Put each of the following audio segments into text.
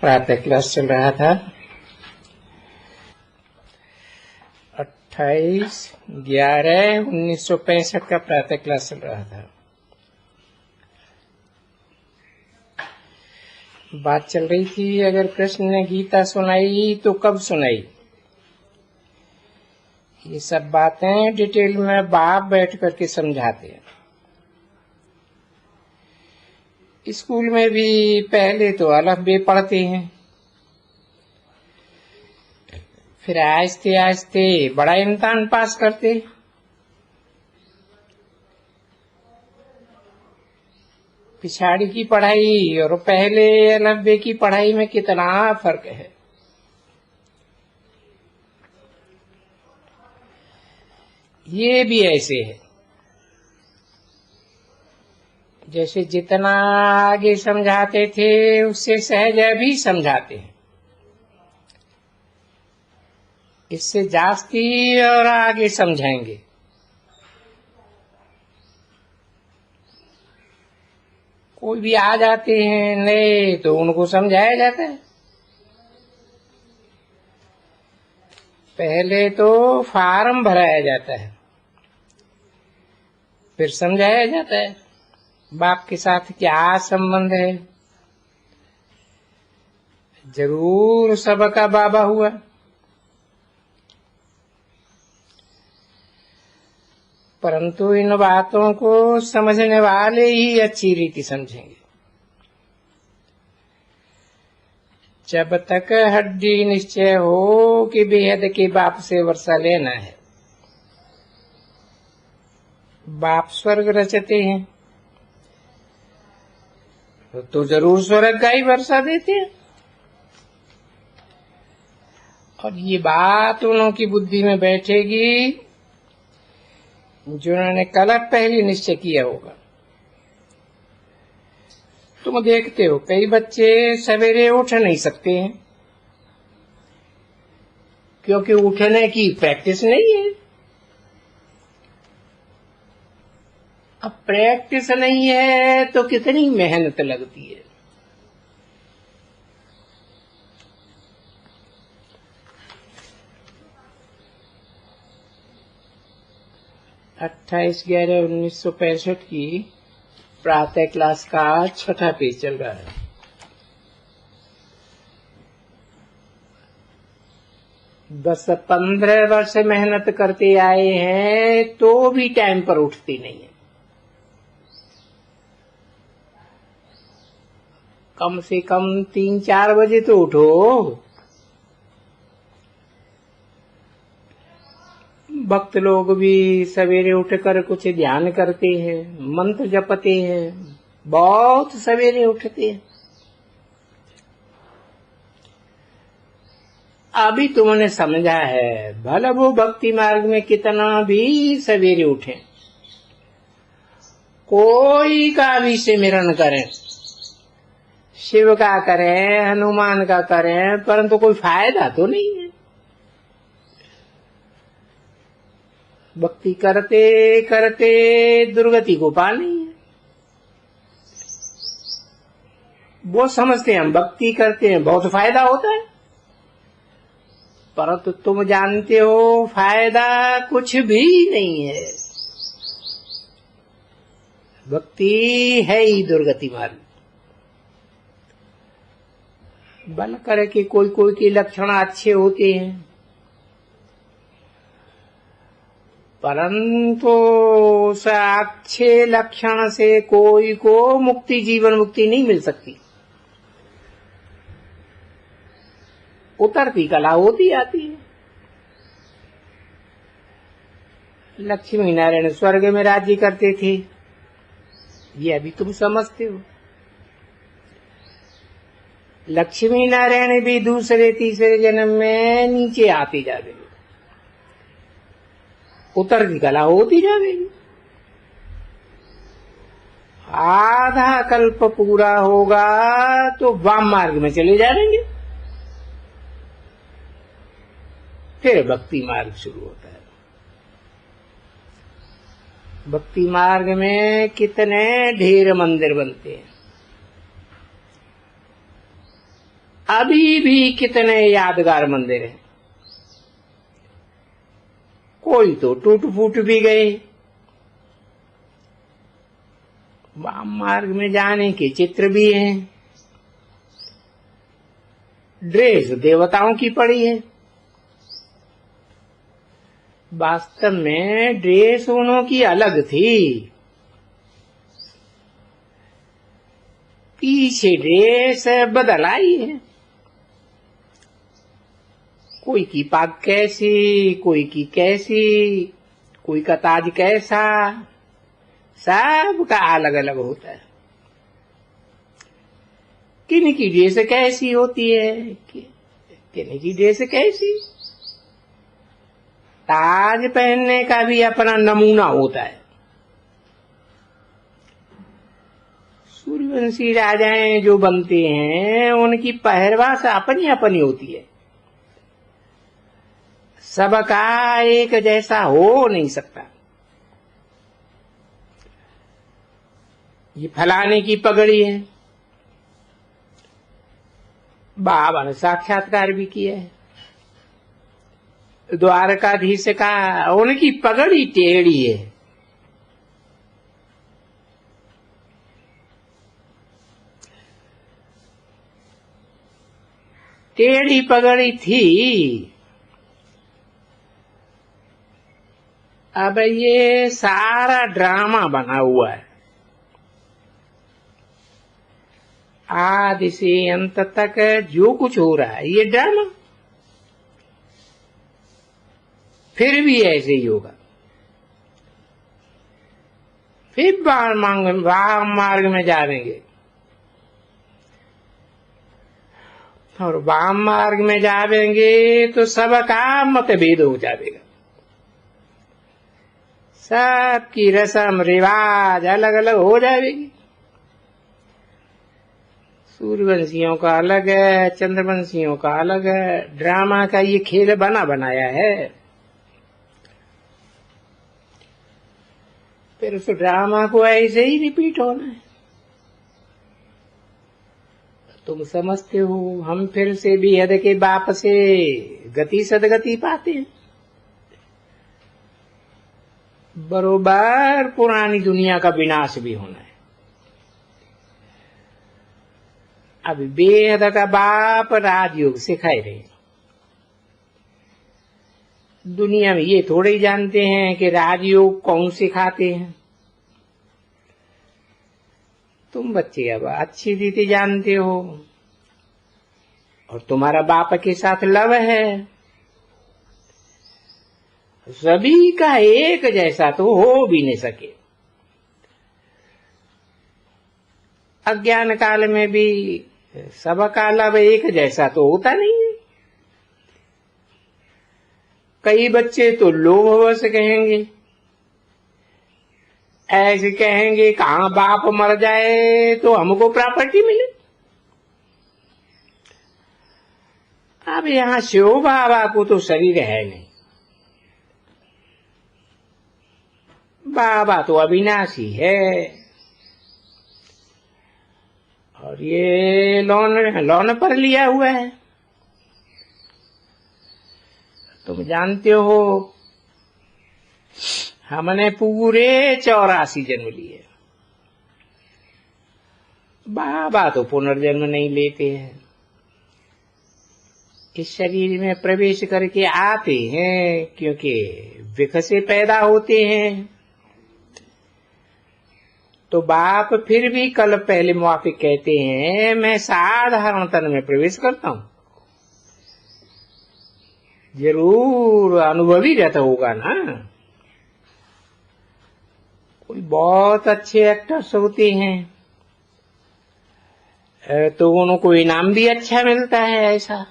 प्रातः क्लास चल रहा था। 28/11/1965 का प्रातः क्लास चल रहा था। बात चल रही थी, अगर कृष्ण ने गीता सुनाई तो कब सुनाई। ये सब बातें डिटेल में बाप बैठ करके समझाते हैं। स्कूल में भी पहले तो अलफ बे पढ़ते हैं, फिर आहिस्ते आहिस्ते बड़ा इम्तिहान पास करते। पिछाड़ी की पढ़ाई और पहले अलफ बे की पढ़ाई में कितना फर्क है। ये भी ऐसे है, जैसे जितना आगे समझाते थे उससे सहज भी समझाते हैं। इससे जास्ती और आगे समझाएंगे। कोई भी आ जाते हैं नए तो उनको समझाया जाता है। पहले तो फार्म भराया जाता है, फिर समझाया जाता है बाप के साथ क्या संबंध है। जरूर सबका बाबा हुआ, परंतु इन बातों को समझने वाले ही अच्छी रीति समझेंगे। जब तक हड्डी निश्चय हो कि बेहद के बाप से वर्षा लेना है। बाप स्वर्ग रचते हैं तो जरूर स्वर्ग का ही वर्षा देते हैं। और ये बात उन्होंने बुद्धि में बैठेगी जिन्होंने कल पहले निश्चय किया होगा। तुम देखते हो कई बच्चे सवेरे उठ नहीं सकते हैं क्योंकि उठने की प्रैक्टिस नहीं है। अब प्रैक्टिस नहीं है तो कितनी मेहनत लगती है। अट्ठाईस 11/1965 की प्रातः क्लास का 6ठा पेज चल रहा है। बस 15 वर्ष मेहनत करते आए हैं तो भी टाइम पर उठती नहीं है। कम से कम 3-4 बजे तो उठो। भक्त लोग भी सवेरे उठकर कुछ ध्यान करते हैं, मंत्र जपते हैं, बहुत सवेरे उठते हैं। अभी तुमने समझा है, भला वो भक्ति मार्ग में कितना भी सवेरे उठे, कोई का भी सिमरन करें, शिव का करें, हनुमान का करें, परंतु कोई फायदा तो नहीं है। भक्ति करते करते दुर्गति को पानी है। वो समझते हैं हम भक्ति करते हैं बहुत फायदा होता है, परंतु तुम जानते हो फायदा कुछ भी नहीं है। भक्ति है ही दुर्गति मार्ग। बल करे कि कोई कोई के लक्षण अच्छे होते हैं, परंतु उस अच्छे लक्षण से कोई को मुक्ति, जीवन मुक्ति नहीं मिल सकती। उतरती कला होती आती है। लक्ष्मी नारायण स्वर्ग में राज्य करते थे, ये अभी तुम समझते हो। लक्ष्मी नारायण भी दूसरे तीसरे जन्म में नीचे आते जाएंगे, उतरती कला होती जाएगी। आधा कल्प पूरा होगा तो वाम मार्ग में चले जाएंगे, फिर भक्ति मार्ग शुरू होता है। भक्ति मार्ग में कितने ढेर मंदिर बनते हैं। अभी भी कितने यादगार मंदिर हैं। कोई तो टूट फूट भी गए। वाम मार्ग में जाने के चित्र भी हैं। ड्रेस देवताओं की पड़ी है। वास्तव में ड्रेस उन्हों की अलग थी। पीछे ड्रेस बदल आई है। कोई की पाग कैसी, कोई की कैसी, कोई का ताज कैसा, सबका अलग अलग होता है। किन की ड्रेस कैसी होती है, किन की ड्रेस कैसी। ताज पहनने का भी अपना नमूना होता है। सूर्यवंशी राजाएं जो बनते हैं उनकी पहरवास अपनी अपनी होती है। सबका एक जैसा हो नहीं सकता। ये फलाने की पगड़ी है, बाबा ने साक्षात्कार भी किया है। द्वारकाधीश का उनकी पगड़ी टेढ़ी है। टेढ़ी पगड़ी थी। अब ये सारा ड्रामा बना हुआ है। आदि से अंत तक जो कुछ हो रहा है ये ड्रामा। फिर भी ऐसे ही होगा। फिर वाम मार्ग में जाएंगे और वाम मार्ग में जाएंगे तो सबका मतभेद हो जाएगा। सबकी रस्म रिवाज अलग अलग हो जाएगी। सूर्यवंशियों का अलग है, चंद्रवंशियों का अलग है। ड्रामा का ये खेल बना बनाया है। फिर उस ड्रामा को ऐसे ही रिपीट होना है। तुम समझते हो हम फिर से भी हद के बाप से गति सदगति पाते हैं। बरोबर पुरानी दुनिया का विनाश भी होना है। अब बेहद का बाप राजयोग सिखाए रहे। दुनिया में ये थोड़े ही जानते हैं कि राजयोग कौन सिखाते हैं। तुम बच्चे अब अच्छी रीति जानते हो और तुम्हारा बाप के साथ लव है। सभी का एक जैसा तो हो भी नहीं सके। अज्ञान काल में भी सबका लव एक जैसा तो होता नहीं है। कई बच्चे तो लोभवश कहेंगे, ऐसे कहेंगे कहां बाप मर जाए तो हमको प्रॉपर्टी मिले। अब यहां शिव बाबा को तो शरीर है नहीं। बाबा तो अविनाशी है और ये लोन पर लिया हुआ है। तुम जानते हो हमने पूरे 84 जन्म लिए। बाबा तो पुनर्जन्म नहीं लेते हैं। इस शरीर में प्रवेश करके आते हैं क्योंकि विख से पैदा होते हैं। तो बाप फिर भी कल पहले मुआफिक कहते हैं मैं साधारण तन में प्रवेश करता हूं। जरूर अनुभवी रहता होगा ना। कोई बहुत अच्छे एक्टर्स होते हैं तो उनको इनाम भी अच्छा मिलता है। ऐसा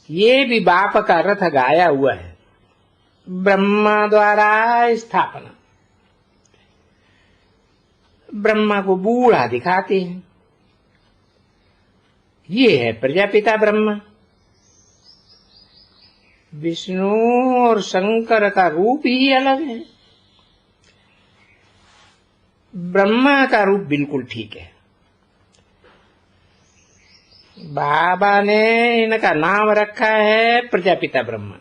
ये भी बाप का रथ गाया हुआ है। ब्रह्मा द्वारा स्थापना। ब्रह्मा को बूढ़ा दिखाते हैं। ये है प्रजापिता ब्रह्मा। विष्णु और शंकर का रूप ही अलग है। ब्रह्मा का रूप बिल्कुल ठीक है। बाबा ने इनका नाम रखा है प्रजापिता ब्रह्मा।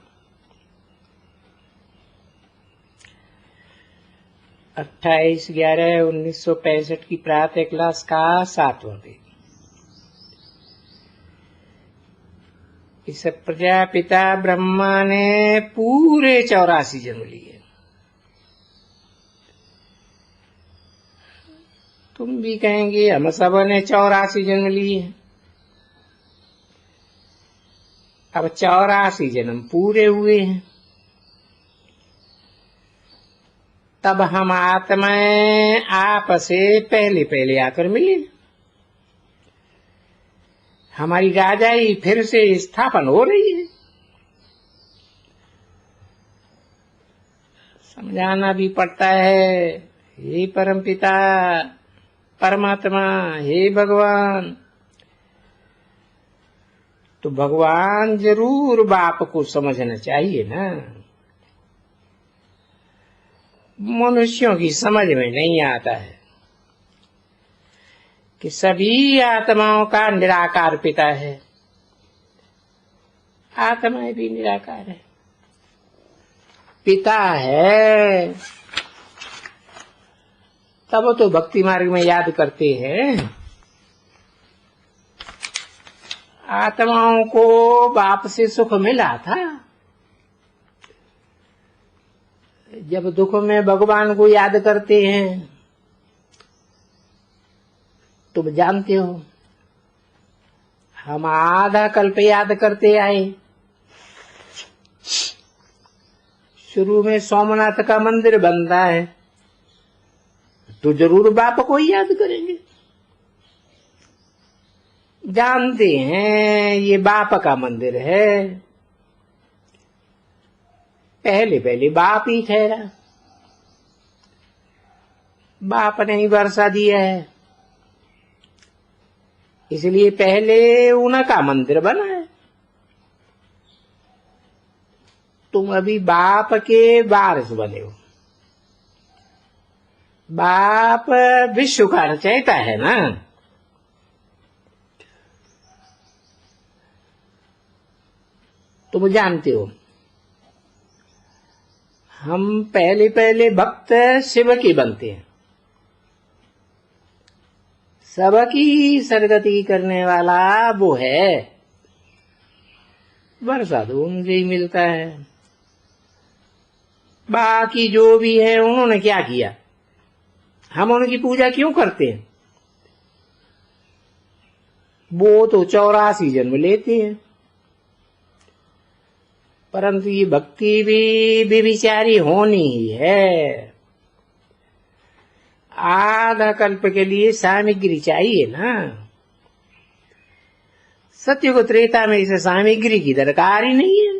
28/11/1965 की प्रातः क्लास का 7वां पेज। इस प्रजापिता ब्रह्मा ने पूरे 84 जन्म लिए। तुम भी कहेंगे हम सब ने 84 जन्म लिए। अब 84 जन्म पूरे हुए हैं, तब हम आत्माएं आप से पहले पहले आकर मिले। हमारी राजाई फिर से स्थापन हो रही है। समझाना भी पड़ता है, हे परमपिता परमात्मा, हे भगवान। तो भगवान जरूर बाप को समझना चाहिए ना। मनुष्यों की समझ में नहीं आता है कि सभी आत्माओं का निराकार पिता है। आत्माएं भी निराकार है, पिता है। तब तो भक्ति मार्ग में याद करते हैं। आत्माओं को बाप से सुख मिला था। जब दुख में भगवान को याद करते हैं, तुम जानते हो हम आधा कल्प याद करते आए। शुरू में सोमनाथ का मंदिर बनता है तो जरूर बाप को ही याद करेंगे। जानते हैं ये बाप का मंदिर है। पहले पहले बाप ही ठहरा, बाप ने ही वर्षा दिया है, इसलिए पहले उनका मंदिर बना है। तुम अभी बाप के वारिस बने हो। बाप विश्व का रचयिता है ना। तुम जानते हो हम पहले पहले भक्त शिव के बनते हैं। सबकी सरगति करने वाला वो है। वर्षा तो उनसे ही मिलता है। बाकी जो भी है उन्होंने क्या किया, हम उनकी पूजा क्यों करते हैं? वो तो 84 जन्म लेते हैं, परंतु ये भक्ति भी बेविचारी होनी ही है। आधा कल्प के लिए सामग्री चाहिए ना। सत्य को त्रेता में इसे सामग्री की दरकार ही नहीं है।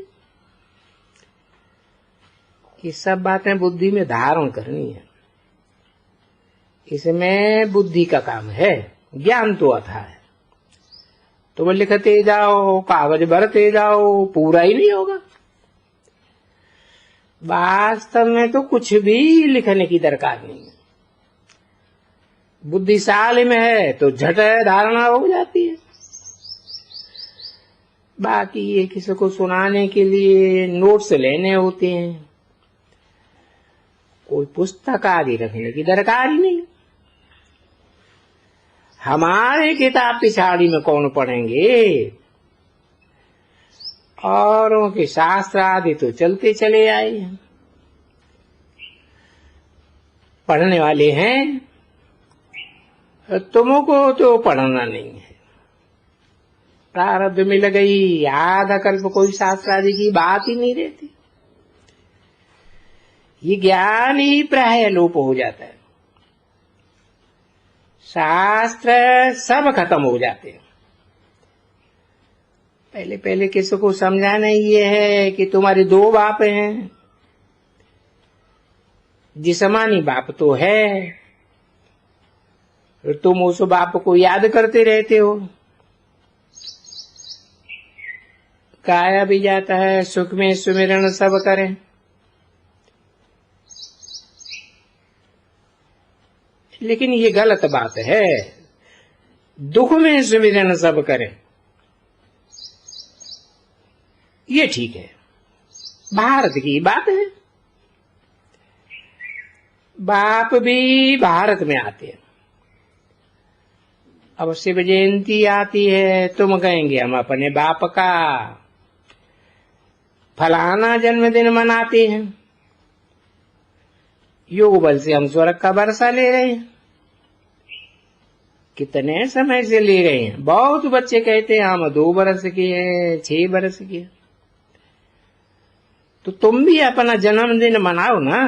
ये सब बातें बुद्धि में धारण करनी है। इसमें बुद्धि का काम है। ज्ञान तो अथा है, तुम लिखते जाओ, कागज भरते जाओ, पूरा ही नहीं होगा। वास्तव में तो कुछ भी लिखने की दरकार नहीं है। बुद्धिशाली में है तो झट धारणा हो जाती है। बाकी ये किसी को सुनाने के लिए नोट्स लेने होते हैं, कोई पुस्तक आदि रखने की दरकार ही नहीं। हमारे किताब पिछाड़ी में कौन पढ़ेंगे? औरों के शास्त्र आदि तो चलते चले आए हैं, पढ़ने वाले हैं। तुमको तो पढ़ना नहीं है। प्रारब्ध मिल गई, आधा कल्प कोई शास्त्र आदि की बात ही नहीं रहती। ये ज्ञान ही प्राय लोप हो जाता है। शास्त्र सब खत्म हो जाते हैं। पहले पहले किसी को समझाना ये है कि तुम्हारे 2 बाप हैं। जिस्मानी बाप तो है, तुम उस बाप को याद करते रहते हो। गाया भी जाता है, सुख में सुमिरन सब करें। लेकिन ये गलत बात है। दुख में सुमिरन सब करें, ये ठीक है, भारत की बात है। बाप भी भारत में आते हैं। अब शिव जयंती आती है, तुम कहेंगे हम अपने बाप का फलाना जन्मदिन मनाते हैं। योग बल से हम स्वर्ग का वर्षा ले रहे हैं। कितने समय से ले रहे हैं? बहुत बच्चे कहते हैं हम 2 बरस के हैं, 6 बरस के। तो तुम भी अपना जन्मदिन मनाओ ना।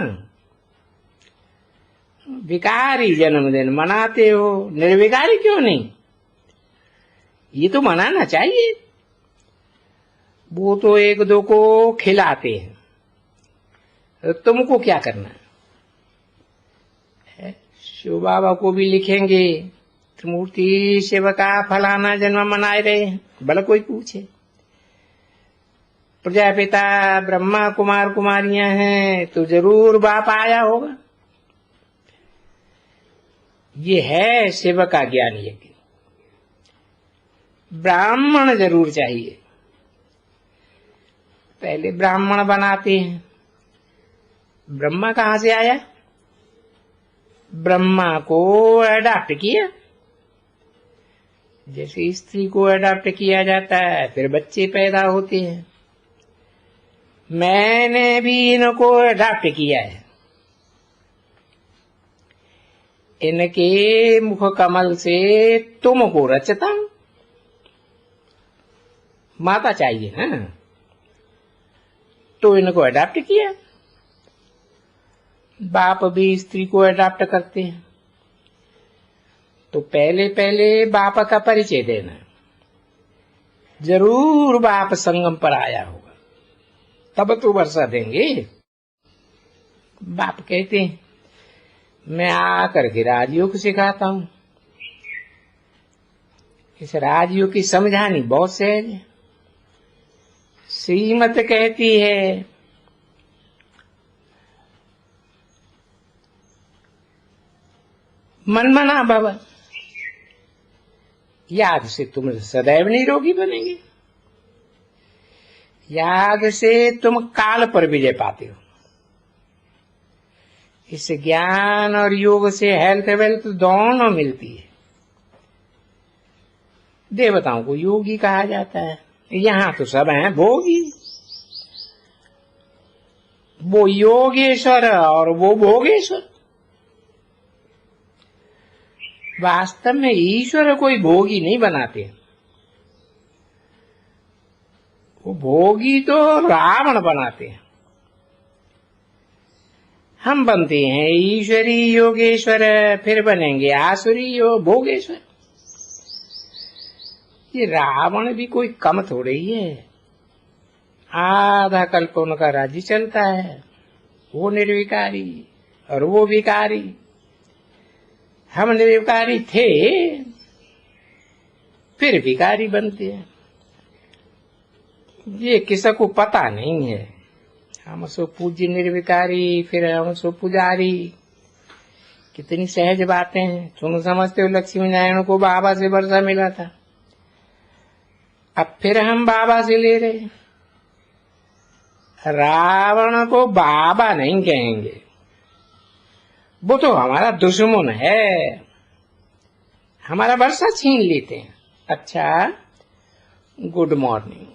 विकारी जन्मदिन मनाते हो, निर्विकारी क्यों नहीं? ये तो मनाना चाहिए। वो तो 1-2 को खिलाते हैं, तो तुमको क्या करना है? शिव बाबा को भी लिखेंगे, त्रिमूर्ति शिव का फलाना जन्म मनाए रहे हैं, भला कोई पूछे। प्रजापिता ब्रह्मा कुमार कुमारियां हैं तो जरूर बाप आया होगा। ये है शिव का ज्ञान यज्ञ। ब्राह्मण जरूर चाहिए। पहले ब्राह्मण बनाते हैं। ब्रह्मा कहां से आया? ब्रह्मा को अडॉप्ट किया। जैसे स्त्री को अडॉप्ट किया जाता है, फिर बच्चे पैदा होते हैं। मैंने भी इनको अडॉप्ट किया है। इनके मुख कमल से तुमको रचता हूं। माता चाहिए ना, तो इनको अडॉप्ट किया। बाप भी स्त्री को अडॉप्ट करते हैं, तो पहले पहले बाप का परिचय देना। जरूर बाप संगम पर आया होगा, तब तो वर्षा देंगे। बाप कहते हैं मैं आकर के राजयोग सिखाता हूं। इस राजयोग की समझानी बहुत सहज है। श्रीमत कहती है मनमना भव, याग से तुम सदैव निरोगी बनेंगे। याग से तुम काल पर विजय पाते हो। इस ज्ञान और योग से हेल्थ वेल्थ दोनों मिलती है। देवताओं को योगी कहा जाता है, यहां तो सब हैं भोगी। वो योगेश्वर और वो भोगेश्वर। वास्तव में ईश्वर कोई भोगी नहीं बनाते। वो भोगी तो रावण बनाते हैं। हम बनते हैं ईश्वरी योगेश्वर, फिर बनेंगे आसुरी भोगेश्वर। ये रावण भी कोई कम थोड़े ही है। आधा कल्प उनका राज्य चलता है। वो निर्विकारी और वो विकारी। हम निर्विकारी थे, फिर विकारी बनते हैं। ये किसी को पता नहीं है। हम सो पूज्य निर्विकारी, फिर हम सो पुजारी। कितनी सहज बातें हैं। तुम समझते हो लक्ष्मी नारायण को बाबा से वर्षा मिला था, अब फिर हम बाबा से ले रहे। रावण को बाबा नहीं कहेंगे, वो तो हमारा दुश्मन है। हमारा वर्षा छीन लेते हैं। अच्छा, गुड मॉर्निंग।